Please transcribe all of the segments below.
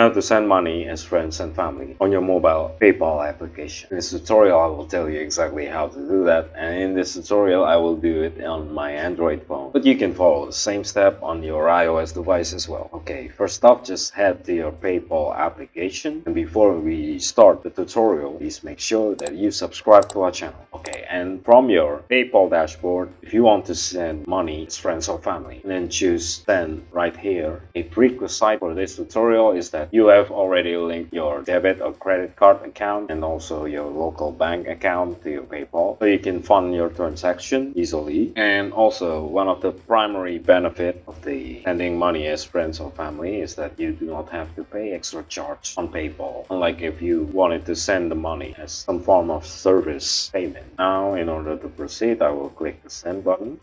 How to send money as friends and family on your mobile PayPal application. In this tutorial I will tell you exactly how to do that, and in this tutorial I will do it on my Android phone, but you can follow the same step on your iOS device as well. Okay, first off, just head to your PayPal application, and before we start the tutorial, please make sure that you subscribe to our channel. Okay, and from your PayPal dashboard, if you want to send money to friends or family, then choose send right here. A prerequisite for this tutorial is that you have already linked your debit or credit card account and also your local bank account to your PayPal, so you can fund your transaction easily. And also, one of the primary benefits of the sending money as friends or family is that you do not have to pay extra charge on PayPal, unlike if you wanted to send the money as some form of service payment. Now, in order to proceed, I will click the send button.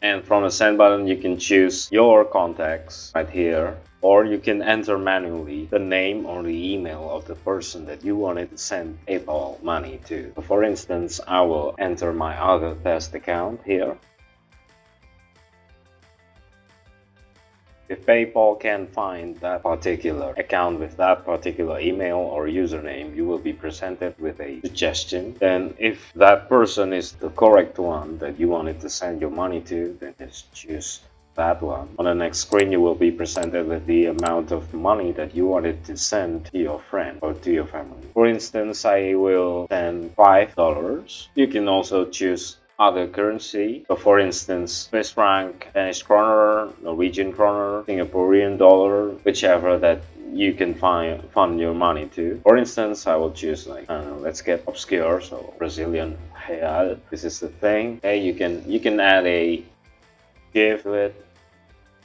And from the send button, you can choose your contacts right here, or you can enter manually the name or the email of the person that you wanted to send PayPal money to. So for instance, I will enter my other test account here. If PayPal can find that particular account with that particular email or username, you will be presented with a suggestion. Then if that person is the correct one that you wanted to send your money to, then just choose that one. On the next screen, you will be presented with the amount of money that you wanted to send to your friend or to your family. For instance, I will send $5. You can also choose other currency. So for instance, Swiss franc, Danish kroner, Norwegian kroner, Singaporean dollar, whichever that you can fund your money to. For instance, I will choose let's get obscure, so Brazilian real. This is the thing. Okay, you can add a GIF to it,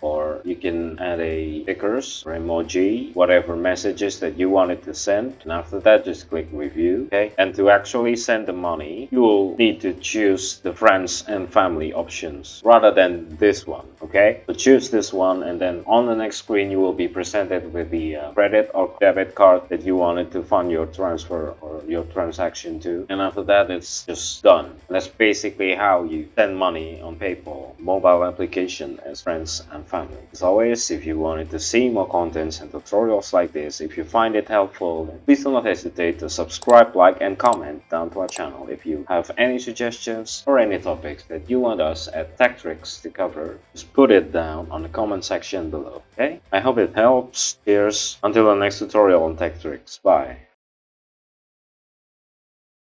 or you can add a stickers or emoji, whatever messages that you wanted to send. And after that, just click review. Okay, and to actually send the money, you will need to choose the friends and family options rather than this one. Okay, so choose this one, and then on the next screen you will be presented with the credit or debit card that you wanted to fund your transfer or your transaction to. And after that, it's just done. That's basically how you send money on PayPal mobile application as friends and family. As always, if you wanted to see more contents and tutorials like this, if you find it helpful, then please do not hesitate to subscribe, like and comment down to our channel. If you have any suggestions or any topics that you want us at TechTricks to cover, just put it down on the comment section below. Okay? I hope it helps. Cheers. Until the next tutorial on TechTricks. Bye.